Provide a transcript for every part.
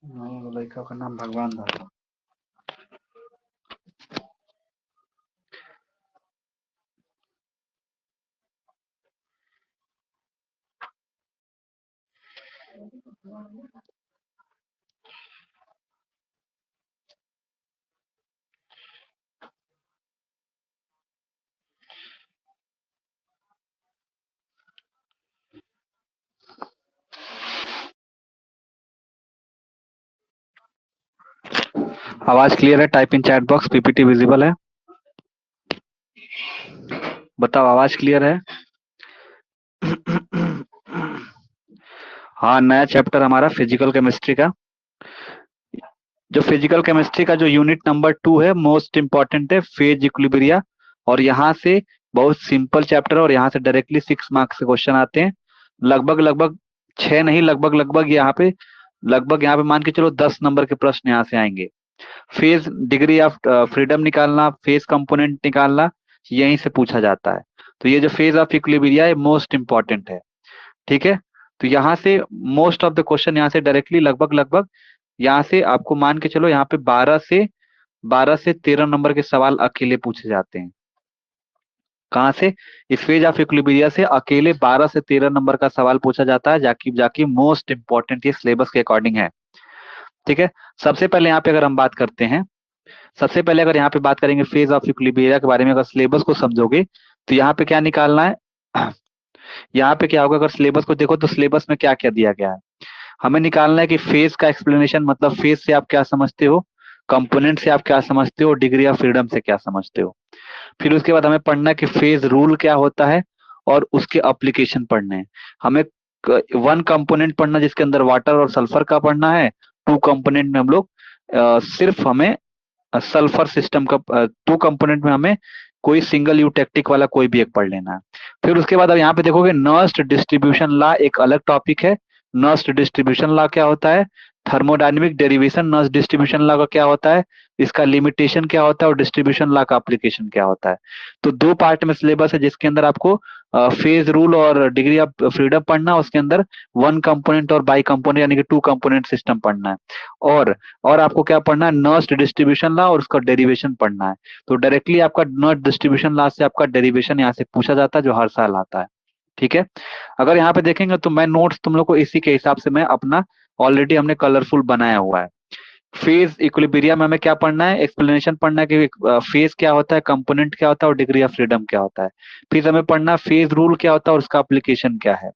नहीं, वो लड़का का नाम भगवान था। आवाज क्लियर है? Type in chat box, PPT visible है? बताओ, आवाज क्लियर है? हाँ, नया चैप्टर हमारा फिजिकल केमिस्ट्री का। जो फिजिकल केमिस्ट्री का जो यूनिट नंबर 2 है, मोस्ट इंपॉर्टेंट है, फेज इक्विलिब्रिया। और यहाँ से बहुत सिंपल चैप्टर है और यहाँ से डायरेक्टली 6 मार्क्स के क्वेश्चन आते हैं। लगभग लगभग 6 नहीं, लगभग लगभग यहाँ पे मान के चलो 10 नंबर के प्रश्न यहाँ से आएंगे। फेज डिग्री ऑफ फ्रीडम निकालना, फेज कंपोनेंट निकालना, यहीं से पूछा जाता है। तो ये जो फेज ऑफ इक्विलिब्रिया है, मोस्ट इंपॉर्टेंट है। ठीक है, तो यहाँ से मोस्ट ऑफ द क्वेश्चन यहाँ से डायरेक्टली लगभग लगभग यहाँ से आपको मान के चलो, यहाँ पे 12 से 13 नंबर के सवाल अकेले पूछे जाते हैं। कहाँ से? इस फेज ऑफ इक्विलिब्रिया से अकेले 12 से 13 नंबर का सवाल पूछा जाता है, जाकि जाकि मोस्ट इंपॉर्टेंट ये सिलेबस के अकॉर्डिंग है। ठीक है, सबसे पहले यहाँ पे अगर हम बात करते हैं, सबसे पहले अगर यहाँ पे बात करेंगे फेज ऑफ इक्विलिब्रिया के बारे में, अगर सिलेबस को समझोगे तो यहाँ पे क्या निकालना है। यहाँ पे क्या होगा, अगर सिलेबस को देखो तो सिलेबस में क्या क्या दिया गया है। हमें निकालना है कि फेज का एक्सप्लेनेशन, मतलब फेज से आप क्या समझते हो, कंपोनेंट से आप क्या समझते हो, डिग्री ऑफ फ्रीडम से क्या समझते हो। फिर उसके बाद हमें पढ़ना है कि फेज रूल क्या होता है और उसके एप्लीकेशन पढ़ने हैं। हमें 1 कंपोनेंट पढ़ना जिसके अंदर वाटर और सल्फर का पढ़ना है। 2 कंपोनेंट में हम लोग सिर्फ हमें सल्फर सिस्टम का, 2 कंपोनेंट में हमें कोई सिंगल यूटेक्टिक वाला कोई भी एक पढ़ लेना है। फिर उसके बाद अब यहाँ पे देखोगे नर्स्ट डिस्ट्रीब्यूशन लॉ एक अलग टॉपिक है। नर्स्ट डिस्ट्रीब्यूशन लॉ क्या होता है, thermodynamic derivation Nernst distribution law का क्या होता है, इसका लिमिटेशन क्या होता है और डिस्ट्रीब्यूशन लॉ का एप्लीकेशन क्या होता है। तो 2 पार्ट में सिलेबस है, जिसके अंदर आपको फेज रूल और डिग्री ऑफ फ्रीडम पढ़ना, उसके अंदर 1 कंपोनेंट और बाई कंपोनेंट यानी कि 2 कंपोनेंट सिस्टम पढ़ना है। और आपको क्या पढ़ना है, नर्स्ट डिस्ट्रीब्यूशन लॉ और उसका डेरिवेशन पढ़ना है। तो डायरेक्टली आपका नर्स्ट डिस्ट्रीब्यूशन लॉ से आपका डेरिवेशन यहाँ से पूछा जाता है, जो हर साल आता है। ठीक है, अगर यहाँ पे देखेंगे तो मैं नोट्स तुम लोग को इसी के हिसाब से मैं अपना ऑलरेडी हमने कलरफुल बनाया हुआ है। फेज इक्विलिब्रिया में हमें क्या पढ़ना है, एक्सप्लेनेशन पढ़ना है कि फेज क्या होता है, कंपोनेंट क्या होता है और डिग्री ऑफ फ्रीडम क्या होता है। फिर हमें पढ़ना है फेज रूल क्या होता है और उसका एप्लीकेशन क्या है,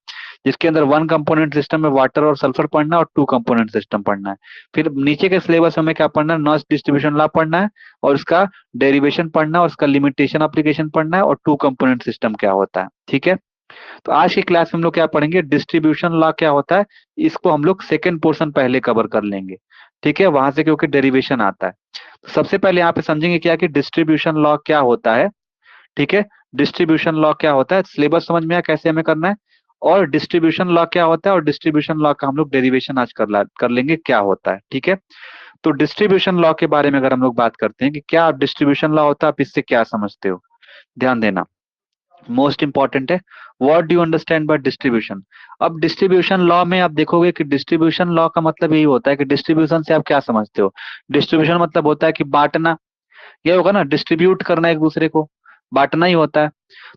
जिसके अंदर 1 कंपोनेंट सिस्टम में वाटर और सल्फर पढ़ना है और 2 कंपोनेंट सिस्टम पढ़ना है। फिर नीचे के सिलेबस में हमें क्या पढ़ना है, नॉइस डिस्ट्रीब्यूशन लॉ पढ़ना है और उसका डेरिवेशन पढ़ना है और उसका लिमिटेशन एप्लीकेशन पढ़ना है और 2 कंपोनेंट सिस्टम क्या होता है। ठीक है, तो आज की क्लास में हम लोग क्या पढ़ेंगे, डिस्ट्रीब्यूशन लॉ क्या होता है। इसको हम लोग सेकेंड पोर्शन पहले कवर कर लेंगे। ठीक है, वहां से क्योंकि डेरिवेशन आता है। तो सबसे पहले यहाँ पे समझेंगे क्या कि डिस्ट्रीब्यूशन लॉ क्या होता है। ठीक है, डिस्ट्रीब्यूशन लॉ क्या होता है, सिलेबस समझ में आया कैसे हमें करना है। और डिस्ट्रीब्यूशन लॉ क्या होता है और डिस्ट्रीब्यूशन लॉ का हम लोग डेरिवेशन आज कर लेंगे क्या होता है। ठीक है, तो डिस्ट्रीब्यूशन लॉ के बारे में अगर हम लोग बात करते हैं कि क्या डिस्ट्रीब्यूशन लॉ होता है, आप इससे क्या समझते हो, ध्यान देना, मोस्ट इंपॉर्टेंट है। What do you understand by distribution. अब डिस्ट्रीब्यूशन लॉ में आप देखोगे कि डिस्ट्रीब्यूशन लॉ का मतलब यही होता है कि डिस्ट्रीब्यूशन से आप क्या समझते हो। डिस्ट्रीब्यूशन मतलब होता है कि बांटना, ये होगा ना, डिस्ट्रीब्यूट करना एक दूसरे को, बांटना ही होता है।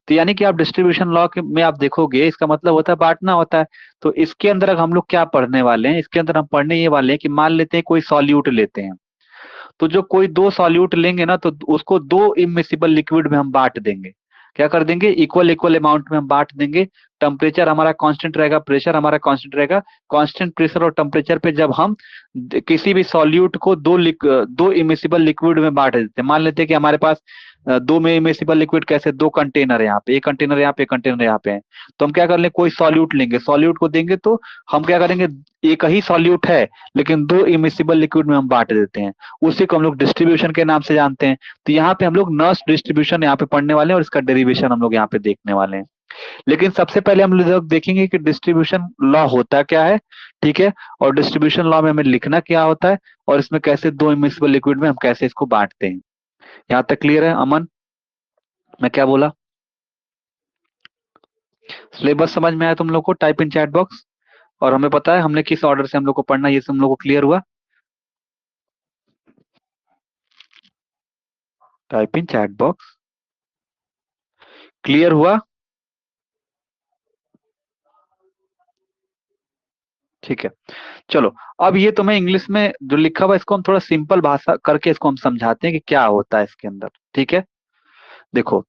तो यानी कि आप डिस्ट्रीब्यूशन लॉ में आप देखोगे, इसका मतलब होता है बांटना होता है। तो इसके अंदर हम लोग क्या पढ़ने वाले हैं, इसके अंदर हम पढ़ने ये वाले हैं कि मान लेते हैं कोई सॉल्यूट लेते हैं, तो जो कोई 2 सॉल्यूट लेंगे ना, तो उसको 2 इमिसिबल लिक्विड में हम बांट देंगे। क्या कर देंगे, इक्वल इक्वल अमाउंट में हम बांट देंगे। टेम्परेचर हमारा कांस्टेंट रहेगा, प्रेशर हमारा कांस्टेंट रहेगा। कांस्टेंट प्रेशर और टेम्परेचर पे जब हम किसी भी सॉल्यूट को 2 इमिसिबल लिक्विड में बांट देते हैं, मान लेते हैं कि हमारे पास 2 में इमिसिबल लिक्विड कैसे, 2 कंटेनर है यहाँ पे, एक कंटेनर यहाँ पे, एक कंटेनर यहाँ पे है। तो हम क्या कर लेंगे, कोई सॉल्यूट लेंगे, सॉल्यूट को देंगे तो हम क्या करेंगे, एक ही सॉल्यूट है लेकिन 2 इमिसिबल लिक्विड में हम बांट देते हैं। उसी को हम लोग डिस्ट्रीब्यूशन के नाम से जानते हैं। तो यहाँ पे हम लोग नर्स डिस्ट्रीब्यूशन यहाँ पे पढ़ने वाले हैं और इसका डेरिवेशन हम लोग यहाँ पे देखने वाले हैं। लेकिन सबसे पहले हम लोग देखेंगे कि डिस्ट्रीब्यूशन लॉ होता क्या है। ठीक है, और डिस्ट्रीब्यूशन लॉ में हमें लिखना क्या होता है और इसमें कैसे 2 इमिसिबल लिक्विड में हम कैसे इसको बांटते हैं। यहाँ तक क्लियर है अमन, मैं क्या बोला? सिलेबस समझ में आया तुम लोग को? Type in chat box. और हमें पता है हमने किस ऑर्डर से हम लोग को पढ़ना है, ये सब हम लोग को क्लियर हुआ। Type in chat box. Clear हुआ? ठीक है, चलो। अब ये तुम्हें इंग्लिश में जो लिखा हुआ है इसको हम थोड़ा सिंपल भाषा करके इसको हम समझाते हैं कि क्या होता है इसके अंदर। ठीक है, देखो,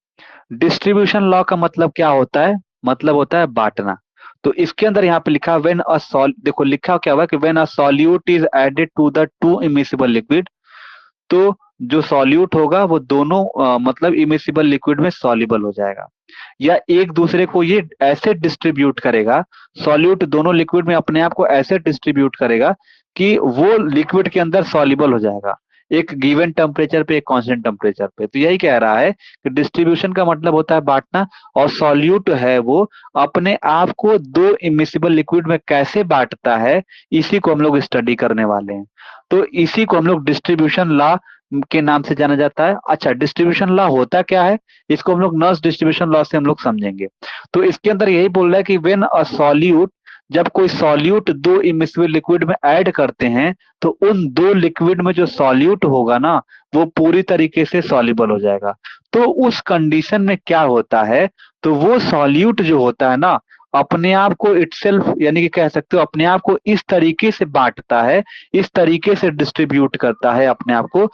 डिस्ट्रीब्यूशन लॉ का मतलब क्या होता है? मतलब होता है बांटना। तो इसके अंदर यहाँ पे लिखा व्हेन अ सॉल, देखो लिखा क्या हुआ कि when a solute is added to the two immiscible liquid, तो जो सॉल्यूट होगा वो दोनों मतलब इमिसिबल लिक्विड में सॉल्युबल हो जाएगा, या एक दूसरे को ये ऐसे डिस्ट्रीब्यूट करेगा, सॉल्यूट दोनों लिक्विड में अपने आप को ऐसे डिस्ट्रीब्यूट करेगा कि वो लिक्विड के अंदर सॉल्युबल हो जाएगा, एक गिवन टेम्परेचर पे, एक कांस्टेंट टेम्परेचर पे। तो यही कह रहा है कि डिस्ट्रीब्यूशन का मतलब होता है बांटना, और सॉल्यूट है वो अपने आप को दो इमिसिबल लिक्विड में कैसे बांटता है, इसी को हम लोग स्टडी करने वाले हैं। तो इसी को हम लोग डिस्ट्रीब्यूशन लॉ के नाम से जाना जाता है। अच्छा, डिस्ट्रीब्यूशन लॉ होता क्या है, इसको हम लोग नॉस डिस्ट्रीब्यूशन लॉ से हम लोग समझेंगे। तो इसके अंदर यही बोल रहा है कि व्हेन अ सॉल्यूट, जब कोई सॉल्यूट दो इमिसिबल लिक्विड में ऐड करते हैं, तो उन दो लिक्विड में जो सॉल्यूट होगा ना, वो पूरी तरीके से सॉल्युबल हो जाएगा। तो उस कंडीशन में क्या होता है, तो वो सॉल्यूट जो होता है ना, अपने आप को इटसेल्फ, यानी कि कह सकते हो अपने आप को इस तरीके से बांटता है, इस तरीके से डिस्ट्रीब्यूट करता है अपने आप को,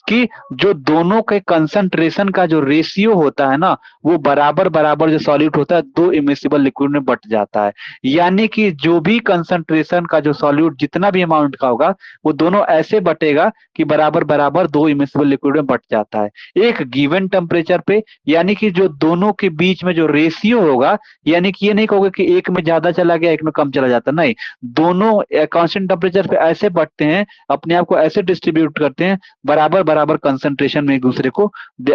कि जो दोनों के कंसंट्रेशन का जो रेशियो होता है ना, वो बराबर बराबर जो सॉल्यूट होता है दो इमिसिबल लिक्विड में बट जाता है। यानी कि जो भी कंसंट्रेशन का जो सॉल्यूट जितना भी अमाउंट का होगा, वो दोनों ऐसे बटेगा कि बराबर बराबर दो इमिसिबल लिक्विड में बट जाता है एक गिवन टेम्परेचर पे। यानी कि जो दोनों के बीच में जो रेशियो होगा, यानी कि ये नहीं कहोगे कि एक में ज्यादा चला गया एक में कम चला जाता, नहीं, दोनों कांस्टेंट टेम्परेचर पे ऐसे बढ़ते हैं, अपने आप को ऐसे डिस्ट्रीब्यूट करते हैं, बराबर बराबर कंसंट्रेशन में एक दूसरे को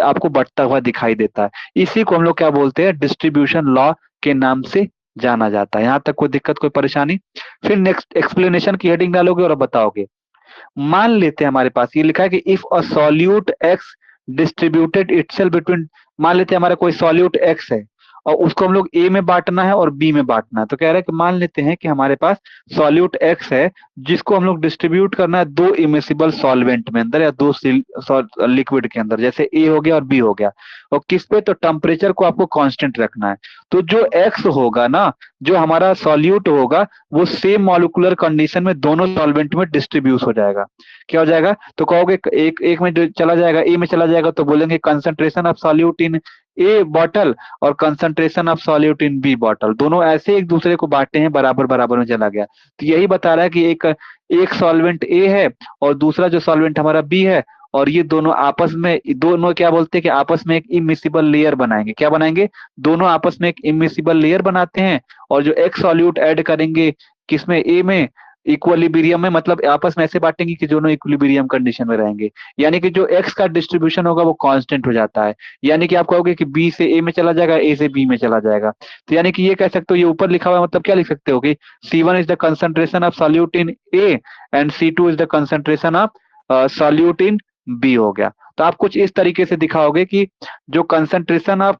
आपको बढ़ता हुआ दिखाई देता है। इसी को हम लोग क्या बोलते हैं, डिस्ट्रीब्यूशन लॉ के नाम से जाना जाता है। यहाँ तक कोई दिक्कत, कोई परेशानी? फिर नेक्स्ट एक्सप्लेनेशन की हेडिंग डालोगे और बताओगे। मान लेते हैं हमारे पास ये लिखा है कि if a solute x distributed itself between, मान लेते हैं हमारा कोई सॉल्यूट एक्स है और उसको हम लोग ए में बांटना है और बी में बांटना है। तो कह रहा है कि मान लेते हैं कि हमारे पास सॉल्यूट एक्स है, जिसको हम लोग डिस्ट्रीब्यूट करना है दो इमिसिबल सॉल्वेंट में अंदर, या दो लिक्विड के अंदर, जैसे ए हो गया और बी हो गया। और किस पे, तो टेम्परेचर को आपको कांस्टेंट रखना है। तो जो एक्स होगा ना, जो हमारा सॉल्यूट होगा, वो सेम मॉलिक्यूलर कंडीशन में दोनों सॉल्वेंट में डिस्ट्रीब्यूट हो जाएगा। क्या हो जाएगा, तो कहोगे एक एक में जो चला जाएगा, ए में चला जाएगा, तो बोलेंगे concentration of solute in A bottle और concentration of solute in B bottle, दोनों ऐसे एक दूसरे को बांटे हैं, बराबर बराबर में चला गया। तो यही बता रहा है कि एक एक सॉल्वेंट ए है और दूसरा जो सॉल्वेंट हमारा बी है, और ये दोनों आपस में, दोनों क्या बोलते हैं कि आपस में एक इमिसिबल लेयर बनाएंगे। क्या बनाएंगे, दोनों आपस में एक इमिसिबल लेयर बनाते हैं, और जो एक सॉल्यूट ऐड करेंगे किसमें, ए में, इक्विलिब्रियम में, मतलब आपस में ऐसे बांटेंगे कि दोनों इक्विलिब्रियम कंडीशन में रहेंगे। यानी कि जो एक्स का डिस्ट्रीब्यूशन होगा वो कांस्टेंट हो जाता है। यानी कि आप कहोगे कि बी से ए में चला जाएगा, ए से बी में चला जाएगा। तो यानी कि ये कह सकते हो, ये ऊपर लिखा हुआ है, मतलब क्या लिख सकते हो कि C1 is the concentration of solute in A and C2 is the concentration of solute in B हो गया। तो आप कुछ इस तरीके से दिखाओगे कि जो कंसंट्रेशन ऑफ,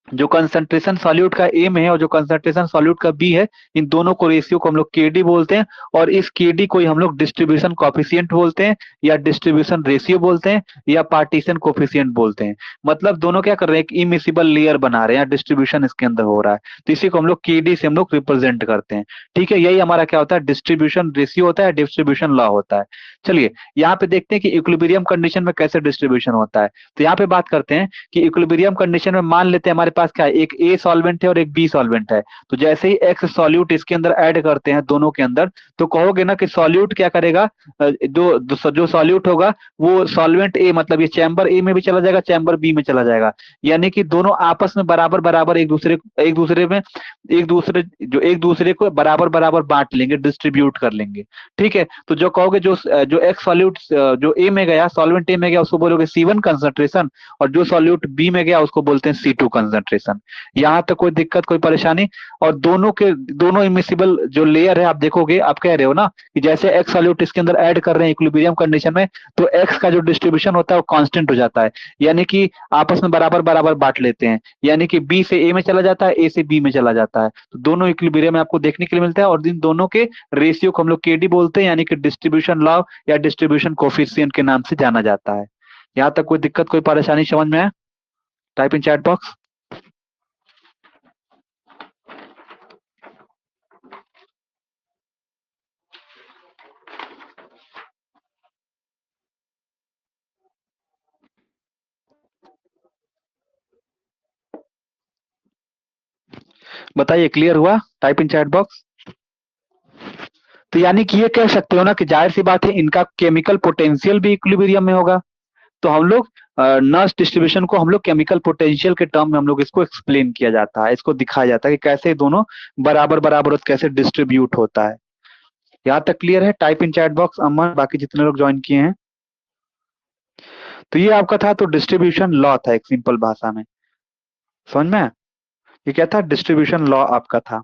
जो कंसंट्रेशन सॉल्यूट का ए में है और जो कंसंट्रेशन सॉल्यूट का बी है, इन दोनों को रेशियो को हम लोग केडी बोलते हैं, और इस केडी को ही हम लोग डिस्ट्रीब्यूशन कोफिशिएंट बोलते हैं, या डिस्ट्रीब्यूशन रेशियो बोलते हैं, या पार्टीशन कोफिशिएंट बोलते हैं। मतलब दोनों क्या कर रहे हैं, एक इमिसिबल लेयर बना रहे हैं, डिस्ट्रीब्यूशन इसके अंदर हो रहा है। तो इसी को हम लोग केडी से हम लोग रिप्रेजेंट करते हैं। ठीक है, यही हमारा क्या होता है, डिस्ट्रीब्यूशन रेशियो होता है, डिस्ट्रीब्यूशन लॉ होता है। चलिए यहाँ पे देखते हैं कि इक्विलिब्रियम कंडीशन में कैसे डिस्ट्रीब्यूशन होता है। तो यहाँ पे बात करते हैं कि इक्विलिब्रियम कंडीशन में मान लेते हैं हमारे पास क्या है, एक ए सॉल्वेंट है और एक बी सॉल्वेंट है। तो जैसे ही एक्स सॉल्यूट इसके अंदर ऐड करते हैं दोनों के अंदर, तो कहोगे ना कि सॉल्यूट क्या करेगा, जो सॉल्यूट होगा वो सॉल्वेंट ए, मतलब ये चैम्बर ए में भी चला जाएगा, चैम्बर बी में चला जाएगा। यानी कि दोनों आपस में बराबर बराबर एक दूसरे को बराबर बराबर बांट लेंगे, डिस्ट्रीब्यूट कर लेंगे। ठीक है, तो जो कहोगे, जो एक्स सॉल्यूट जो ए में गया, सॉल्वेंट ए में गया, उसको बोलोगे C1 कंसंट्रेशन, और जो सॉल्यूट बी में गया उसको बोलते हैं C2 कंसंट्रेशन। यहाँ तक कोई दिक्कत, कोई परेशानी? और दोनों इमिसिबल जो लेयर है, आप देखोगे, आप कह रहे हो ना कि जैसे एक्स सॉल्यूट इसके अंदर ऐड कर रहे हैं इक्विलिब्रियम कंडीशन में, तो एक्स का जो डिस्ट्रीब्यूशन होता है वो कांस्टेंट हो जाता है। यानी कि आपस में बराबर बराबर बांट लेते हैं। यानी कि बी से ए में चला जाता है, ए से बी में चला जाता है। तो दोनों इक्विलिब्रियम में आपको देखने के लिए मिलता है, और इन दोनों के रेशियो को हम लोग केडी बोलते हैं, यानी कि डिस्ट्रीब्यूशन लॉ या डिस्ट्रीब्यूशन कोफिशिएंट के नाम से जाना जाता है। यहाँ तक कोई दिक्कत, कोई परेशानी समझ में है? Type in chat box. बताइए, क्लियर हुआ? Type in chat box. तो यानी कि ये कह सकते हो ना कि जाहिर सी बात है इनका केमिकल पोटेंशियल भी इक्विलिब्रियम में होगा। तो हम लोग नर्स डिस्ट्रीब्यूशन को हम लोग केमिकल पोटेंशियल के टर्म में हम लोग इसको एक्सप्लेन किया जाता है, इसको दिखाया जाता है कि कैसे दोनों बराबर बराबर कैसे डिस्ट्रीब्यूट होता है। यहाँ तक क्लियर है? टाइप इन चैट बॉक्स अमन, बाकी जितने लोग ज्वाइन किए हैं। तो ये आपका था तो डिस्ट्रीब्यूशन लॉ था, एक सिंपल भाषा में, समझ में? ये क्या था? डिस्ट्रीब्यूशन लॉ आपका था।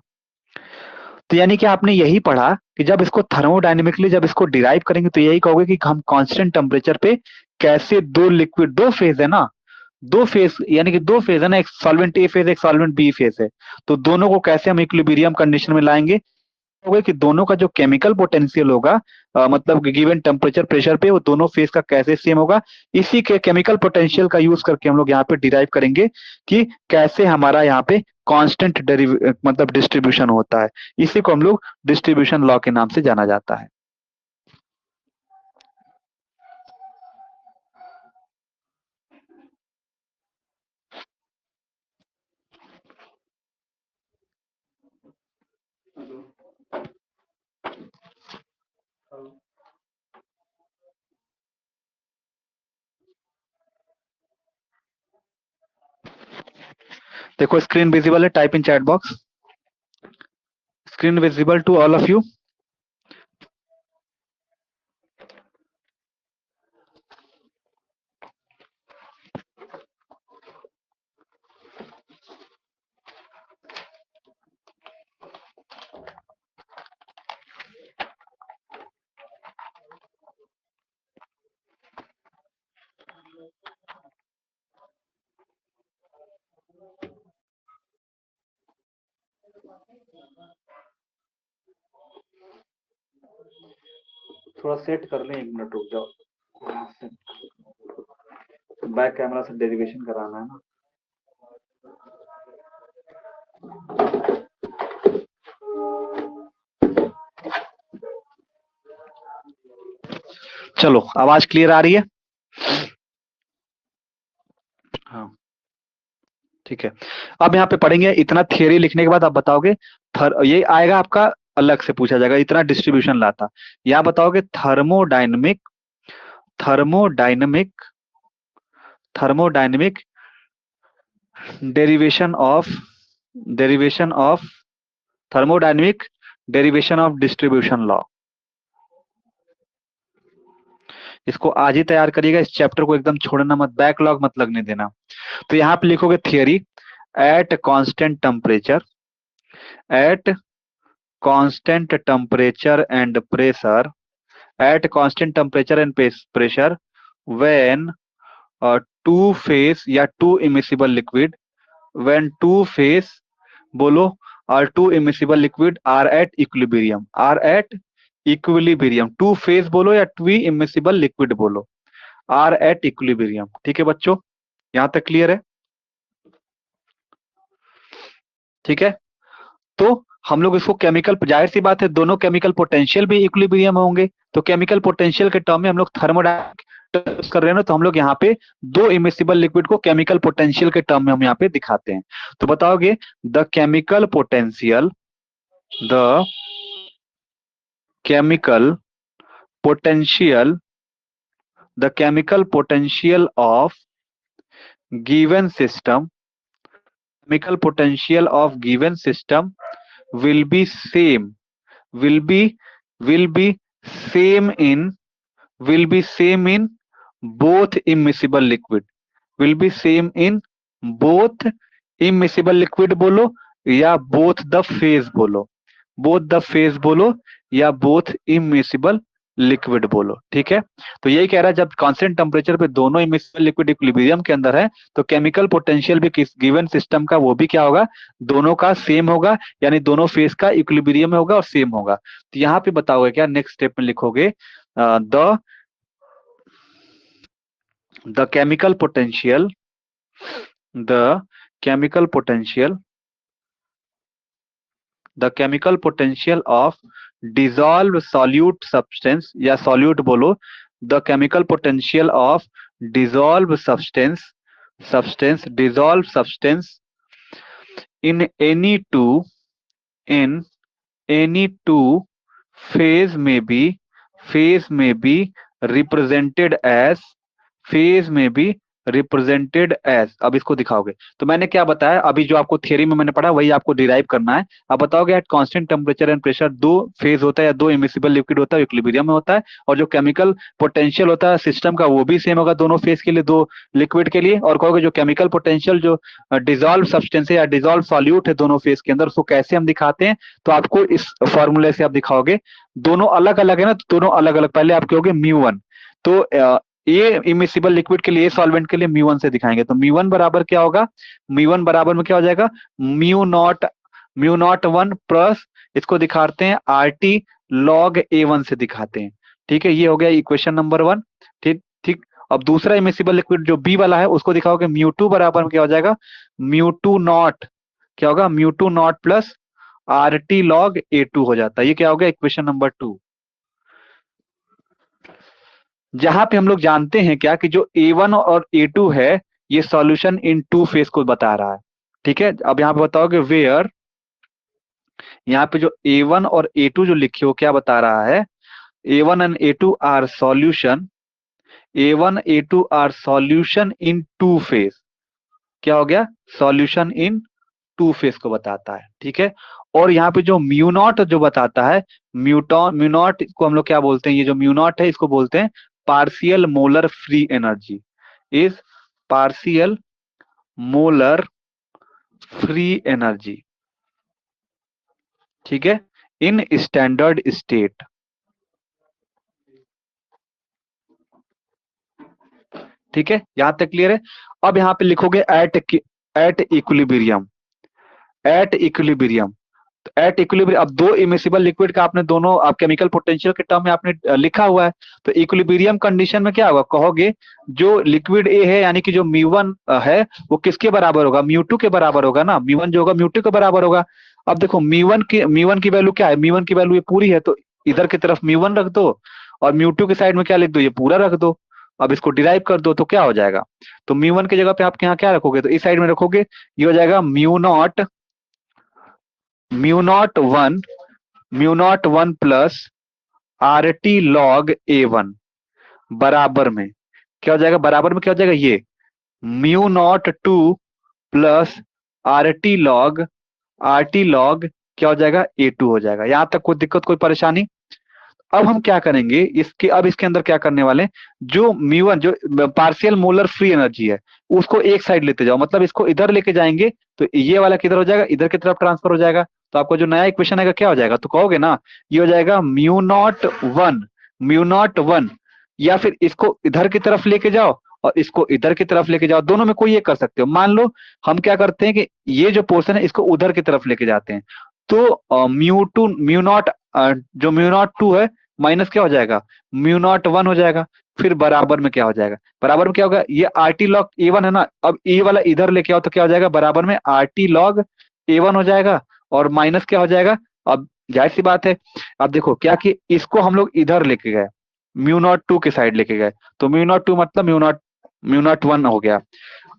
तो यानी कि आपने यही पढ़ा कि जब इसको थर्मोडायनेमिकली जब इसको डिराइव करेंगे तो यही कहोगे कि हम कांस्टेंट टेम्परेचर पे कैसे दो लिक्विड, दो फेज है ना, दो फेज यानी कि दो फेज है ना, एक सॉल्वेंट ए फेज एक सॉल्वेंट बी फेज है, तो दोनों को कैसे हम इक्विलिब्रियम कंडीशन में लाएंगे? होगा कि दोनों का जो केमिकल पोटेंशियल होगा, मतलब गिवन टेम्परेचर प्रेशर पे वो दोनों फेज का कैसे सेम होगा, इसी के केमिकल पोटेंशियल का यूज करके हम लोग यहाँ पे डिराइव करेंगे कि कैसे हमारा यहाँ पे कांस्टेंट मतलब डिस्ट्रीब्यूशन होता है। इसी को हम लोग डिस्ट्रीब्यूशन लॉ के नाम से जाना जाता है। देखो स्क्रीन विजिबल है, type in chat box. Screen visible to all of you. थोड़ा सेट कर लें, 1 मिनट रुक जाओ, बैक कैमरा से डेरिवेशन कराना है ना। चलो, आवाज क्लियर आ रही है? हाँ, ठीक है। अब यहाँ पे पढ़ेंगे, इतना थियरी लिखने के बाद आप बताओगे ये आएगा आपका, अलग से पूछा जाएगा, इतना डिस्ट्रीब्यूशन लाता, यहाँ बताओगे thermodynamic, thermodynamic, thermodynamic derivation of, derivation of thermodynamic derivation of distribution law. इसको आज ही तैयार करिएगा, इस चैप्टर को एकदम छोड़ना मत, बैकलॉग मत लगने देना। तो यहाँ पे लिखोगे theory, at constant temperature, at constant temperature and pressure, at constant temperature and pressure when two phase या two immiscible liquid, when two phase बोलो, or two immiscible liquid are at equilibrium, are at equilibrium, two phase बोलो या two immiscible liquid बोलो, are at equilibrium। ठीक है बच्चों, यहां तक क्लियर है? ठीक है। तो हम लोग इसको केमिकल, जाहिर सी बात है दोनों केमिकल पोटेंशियल भी इक्विलिब्रियम होंगे, तो केमिकल पोटेंशियल के टर्म में हम लोग थर्मोडायनेमिक्स कर रहे हैं ना, तो हम लोग यहाँ पे दो इमिसिबल लिक्विड को केमिकल पोटेंशियल के टर्म में हम यहाँ पे दिखाते हैं। तो बताओगे the chemical potential, the chemical potential, the chemical potential of given system, chemical potential of given system will be same, will be will be same in, will be same in both immiscible liquid, will be same in both immiscible liquid बोलो या both the phase बोलो, both the phase बोलो या both immiscible liquid बोलो। ठीक है। तो यही कह रहा है, जब कांस्टेंट टेम्परेचर पे दोनों इमिसिबल लिक्विड इक्विलिब्रियम के अंदर है तो केमिकल पोटेंशियल भी किस गिवन सिस्टम का वो भी क्या होगा, दोनों का सेम होगा, यानी दोनों फेज का इक्विलिब्रियम में होगा और सेम होगा। तो यहाँ पे बताओगे क्या, नेक्स्ट स्टेप में लिखोगे the the chemical potential, the chemical potential, the chemical potential of dissolve solute substance, या सॉल्यूट बोलो, the chemical potential of dissolve substance, substance dissolve substance in any two, in any two phase may be represented as, phase में भी represented as. अब इसको दिखाओगे तो मैंने क्या बताया, अभी जो आपको थियरी में मैंने पढ़ा वही आपको डिराइव करना है। अब बताओगे at constant temperature and pressure दो फेज होता है या दो इमिसिबल लिक्विड होता है, इक्विलिब्रियम में होता है, और जो केमिकल पोटेंशियल होता है सिस्टम का वो भी सेम होगा दोनों फेज के लिए, दो लिक्विड के लिए। और कहोगे जो केमिकल पोटेंशियल जो डिजॉल्व सब्सटेंस है या डिजॉल्व सॉल्यूट है दोनों फेज के अंदर, उसको कैसे हम दिखाते हैं, तो आपको इस फॉर्मूले से आप दिखाओगे। दोनों अलग अलग है ना, तो दोनों अलग अलग, पहले आप कहोगे म्यू1, तो ये इमिसिबल लिक्विड के लिए, सॉल्वेंट के लिए म्यू1 से दिखाएंगे। तो म्यू1 बराबर क्या होगा, म्यू1 बराबर में क्या हो जाएगा, म्यू नॉट 1 प्लस, इसको दिखाते हैं आरटी लॉग ए1 से दिखाते हैं। ठीक है, ये हो गया इक्वेशन नंबर 1। ठीक ठीक। अब दूसरा इमिसिबल लिक्विड जो बी वाला है उसको दिखाओगे म्यू2 बराबर में क्या हो जाएगा, म्यू2 नॉट, क्या होगा mu two naught plus RT log A two हो जाता है। ये क्या हो गया इक्वेशन नंबर 2। जहां पे हम लोग जानते हैं क्या कि जो A1 और A2 है ये सॉल्यूशन इन टू फेज को बता रहा है। ठीक है, अब यहाँ पे बताओगे वेयर, यहाँ पे जो A1 और A2 जो लिखे हो क्या बता रहा है, A1 and A2 are solution, A1 A2 are solution in two phase. क्या हो गया, सॉल्यूशन इन टू फेज को बताता है। ठीक है, और यहाँ पे जो म्यू नॉट जो बताता है, म्यू नॉट को हम लोग क्या बोलते हैं, ये जो म्यू नॉट है इसको बोलते हैं partial molar free energy, is partial molar free energy. ठीक है, इन स्टैंडर्ड स्टेट। ठीक है, यहां तक क्लियर है। अब यहाँ पे लिखोगे at equilibrium, at equilibrium, at equilibrium. अब दो इमिसिबल लिक्विड का आपने दोनों आप केमिकल पोटेंशियल के टर्म में आपने लिखा हुआ है, तो इक्विलिब्रियम कंडीशन में क्या होगा, कहोगे जो लिक्विड ए है यानी कि जो म्यू1 है वो किसके बराबर होगा, म्यू2 के बराबर होगा ना, म्यू1 जो होगा म्यू2 के बराबर होगा। अब देखो म्यू1 की वैल्यू क्या है, म्यू1 की वैल्यू ये पूरी है, तो इधर की तरफ म्यू1 रख दो और म्यू2 के साइड में क्या लिख दो, ये पूरा रख दो। अब इसको डिराइव कर दो तो क्या हो जाएगा, तो म्यू1 की जगह पे आप यहाँ क्या रखोगे, तो इस साइड में रखोगे, ये हो जाएगा mu naught 1, mu naught 1 plus R T log A1 बराबर में क्या हो जाएगा, बराबर में क्या हो जाएगा, ये mu naught 2 plus R T log क्या हो जाएगा, ए2 हो जाएगा। यहां तक कोई दिक्कत कोई परेशानी। अब हम क्या करेंगे इसके, अब इसके अंदर क्या करने वाले हैं, जो म्यू1 जो पार्शियल मोलर फ्री एनर्जी है उसको एक साइड लेते जाओ, मतलब इसको इधर लेके जाएंगे तो ये वाला किधर हो जाएगा, इधर की तरफ ट्रांसफर हो जाएगा। तो आपको जो नया इक्वेशन आएगा क्या हो जाएगा, तो कहोगे ना ये हो जाएगा म्यू नॉट 1, या फिर इसको इधर की तरफ लेके जाओ और इसको इधर की तरफ लेके जाओ, दोनों में कोई एक कर सकते हो। मान लो हम क्या करते हैं कि ये जो पोर्शन है इसको उधर की तरफ लेके जाते हैं, तो म्यू नॉट 2 है माइनस क्या हो जाएगा, म्यू नॉट 1 हो जाएगा। फिर बराबर में क्या हो जाएगा, बराबर में क्या होगा, ये आर टी लॉग ए1 है ना, अब ए वाला इधर लेके आओ तो क्या हो जाएगा, बराबर में आर टी लॉग ए1 हो जाएगा, और माइनस क्या हो जाएगा। अब जाहिर सी बात है, अब देखो क्या कि इसको हम लोग इधर लेके गए, म्यू नॉट 2 के साइड लेके गए, तो म्यू नॉट 2 मतलब म्यू नॉट 1 हो गया।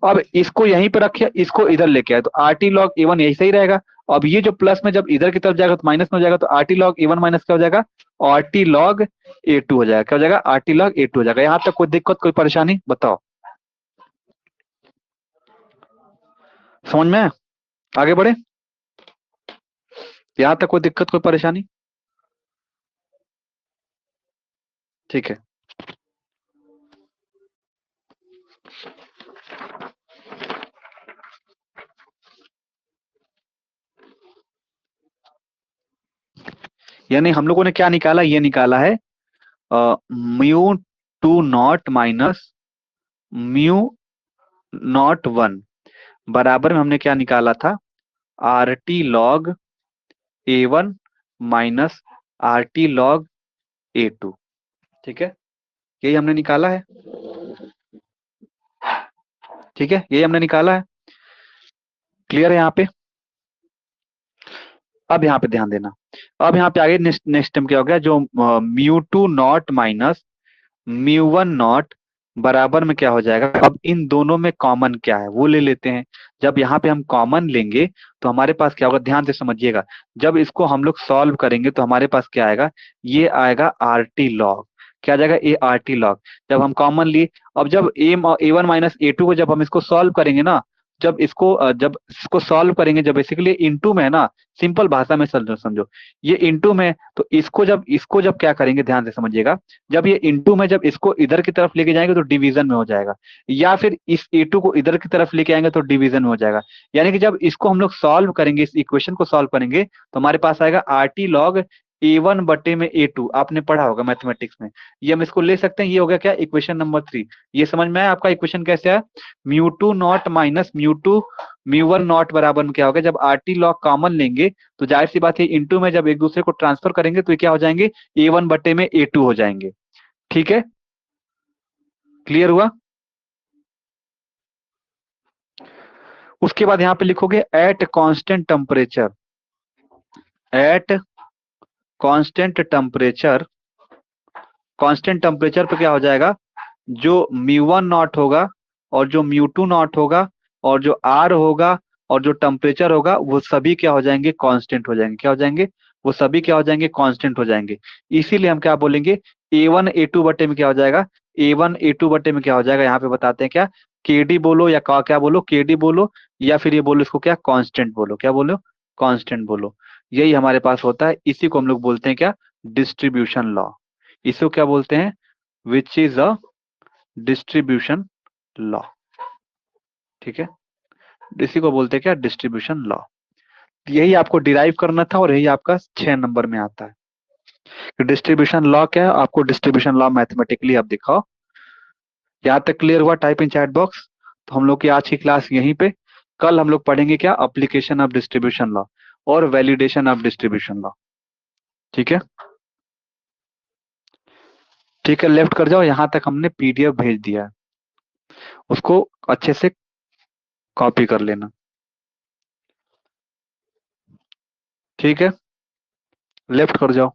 अब इसको यहीं पे रखे, इसको इधर लेके आए, तो आर टी लॉग ए1 यही सही रहेगा। अब ये जो प्लस में जब इधर की तरफ जाएगा तो माइनस में हो जाएगा, तो R T log A1 minus क्या हो जाएगा, आर टी लॉग ए2 हो जाएगा। क्या हो जाएगा, आर टी लॉग ए2 हो जाएगा। यहाँ तक कोई दिक्कत कोई परेशानी बताओ, समझ में आगे बढ़े, यहाँ तक कोई दिक्कत कोई परेशानी। ठीक है, यानी हम लोगों ने क्या निकाला, ये निकाला है mu 2 not minus mu naught 1 बराबर में हमने क्या निकाला था, R T log A1 minus R T log A2. ठीक है, यही हमने निकाला है। ठीक है, ये हमने निकाला है। क्लियर है यहाँ पे? अब यहाँ पे ध्यान देना। अब यहाँ पे आगे नेक्स्ट नेक्स्ट टर्म क्या हो गया, जो mu two not minus mu one not बराबर में क्या हो जाएगा। अब इन दोनों में कॉमन क्या है वो ले लेते हैं। जब यहाँ पे हम कॉमन लेंगे तो हमारे पास क्या होगा, ध्यान से समझिएगा। जब इसको हम लोग सॉल्व करेंगे तो हमारे पास क्या आएगा, ये आएगा आर टी लॉग। क्या आ जाएगा, ए आर टी लॉग। जब हम कॉमन लिए, अब जब ए वन माइनस ए टू को जब हम इसको सॉल्व करेंगे ना, जब इसको सॉल्व करेंगे, जब बेसिकली इनटू में है ना, सिंपल भाषा में समझो समझो, ये इनटू में, तो इसको जब क्या करेंगे, ध्यान से समझिएगा। जब ये इनटू में, जब इसको इधर की तरफ लेके जाएंगे तो डिवीजन में हो जाएगा, या फिर इस ए टू को इधर की तरफ लेके आएंगे तो डिवीजन में हो जाएगा। यानी कि जब इसको हम लोग सॉल्व करेंगे, इस इक्वेशन को सॉल्व करेंगे, तो हमारे पास आएगा आर टी लॉग ए वन बटे में ए टू। आपने पढ़ा होगा मैथमेटिक्स में। ये हम इसको ले सकते हैं, ये हो गया क्या, इक्वेशन नंबर 3। ये समझ में आया आपका इक्वेशन कैसे है। Mu two not minus mu one not बराबर में क्या होगा, जब आर टी लॉग कॉमन लेंगे तो जाहिर सी बात है इनटू में जब एक दूसरे को ट्रांसफर करेंगे तो ये क्या हो जाएंगे, ए वन बटे में ए टू हो जाएंगे। ठीक है, क्लियर हुआ। उसके बाद यहाँ पे लिखोगे at constant temperature, at constant temperature. Constant temperature पे क्या हो जाएगा, जो म्यू वन नॉट होगा और जो म्यू टू नॉट होगा और जो आर होगा और जो टेम्परेचर होगा, वो सभी क्या हो जाएंगे, कांस्टेंट हो जाएंगे। क्या हो जाएंगे, वो सभी क्या हो जाएंगे, कांस्टेंट हो जाएंगे। इसीलिए हम क्या बोलेंगे, ए वन ए टू बटे में क्या हो जाएगा, ए वन ए टू बटे में क्या हो जाएगा, यहाँ पे बताते हैं क्या, के डी बोलो या क्या बोलो, के डी बोलो, या फिर ये बोलो इसको क्या, कांस्टेंट बोलो। क्या बोलो, कांस्टेंट बोलो। यही हमारे पास होता है, इसी को हम लोग बोलते हैं क्या, डिस्ट्रीब्यूशन लॉ। इसको क्या बोलते हैं, which is a distribution law. ठीक है, इसी को बोलते हैं क्या, डिस्ट्रीब्यूशन लॉ। यही आपको डिराइव करना था और यही आपका 6 नंबर में आता है कि डिस्ट्रीब्यूशन लॉ क्या है। आपको डिस्ट्रीब्यूशन लॉ मैथमेटिकली आप दिखाओ। यहाँ तक क्लियर हुआ, टाइप इन चैट बॉक्स। तो हम लोग की आज की क्लास यहीं पे। कल हम लोग पढ़ेंगे क्या, अप्लीकेशन ऑफ डिस्ट्रीब्यूशन लॉ और वैलिडेशन ऑफ डिस्ट्रीब्यूशन लॉ। ठीक है, ठीक है, लेफ्ट कर जाओ। यहाँ तक हमने पीडीएफ भेज दिया है, उसको अच्छे से कॉपी कर लेना। ठीक है, लेफ्ट कर जाओ।